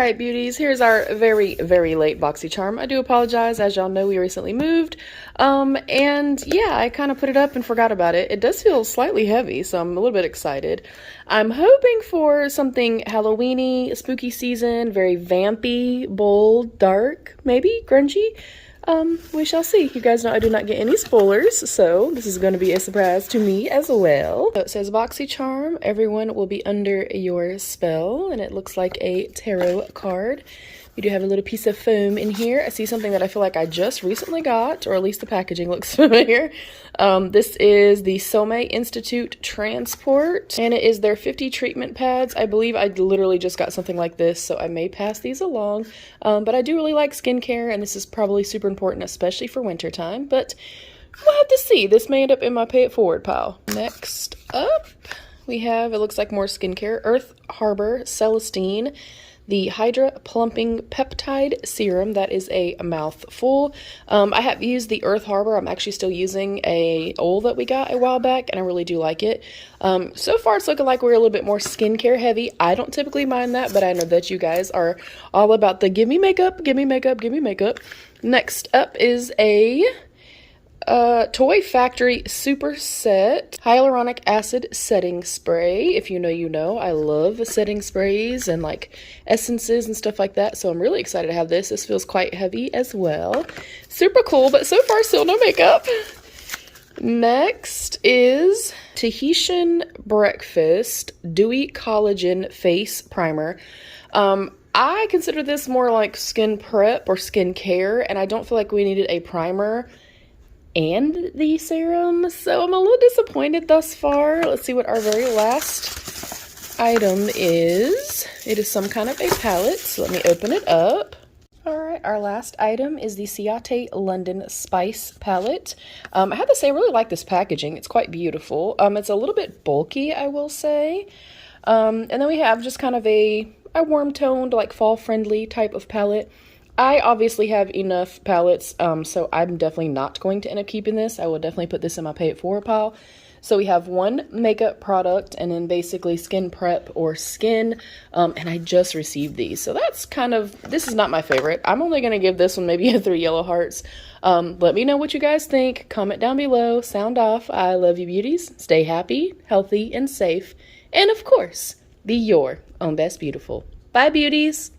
Alright, beauties, here's our very, very late Boxycharm. I do apologize, as y'all know we recently moved. And yeah, I kind of put it up and forgot about it. It does feel slightly heavy, so I'm a little bit excited. I'm hoping for something Halloween-y, spooky season, very vampy, bold, dark, maybe grungy. We shall see. You guys know I do not get any spoilers, so this is going to be a surprise to me as well. So it says Boxycharm, everyone will be under your spell, and it looks like a tarot card. We do have a little piece of foam in here. I see something that I feel like I just recently got, or at least the packaging looks familiar. This is the Soulmate Institute Transport, and it is their 50 treatment pads. I believe I literally just got something like this, so I may pass these along. But I do really like skincare, and this is probably super important, especially for wintertime. But we'll have to see. This may end up in my pay it forward pile. Next up, we have, it looks like more skincare, Earth Harbor Celestine. The Hydra Plumping Peptide Serum. That is a mouthful. I have used the Earth Harbor. I'm actually still using a oil that we got a while back, and I really do like it. So far, it's looking like we're a little bit more skincare heavy. I don't typically mind that, but I know that you guys are all about the give me makeup, give me makeup, give me makeup. Next up is a Toy Factory Super Set Hyaluronic Acid Setting Spray. If you know, you know. I love setting sprays and like essences and stuff like that, so I'm really excited to have this. This feels quite heavy as well. Super cool, but so far still no makeup. Next is Tahitian Breakfast Dewy Collagen Face Primer. I consider this more like skin prep or skin care, and I don't feel like we needed a primer and the serum, so I'm a little disappointed thus far. Let's see what our very last item is. It is some kind of a palette, so let me open it up. Alright, our last item is the Ciate London Spice Palette. I have to say, I really like this packaging. It's quite beautiful. It's a little bit bulky, I will say. And then we have just kind of a warm-toned, like fall-friendly type of palette. I obviously have enough palettes, so I'm definitely not going to end up keeping this. I will definitely put this in my pay it forward pile. So we have one makeup product and then basically skin prep or skin, and I just received these. So that's kind of, this is not my favorite. I'm only going to give this one maybe a 3 yellow hearts. Let me know what you guys think. Comment down below. Sound off. I love you, beauties. Stay happy, healthy, and safe. And of course, be your own best beautiful. Bye, beauties.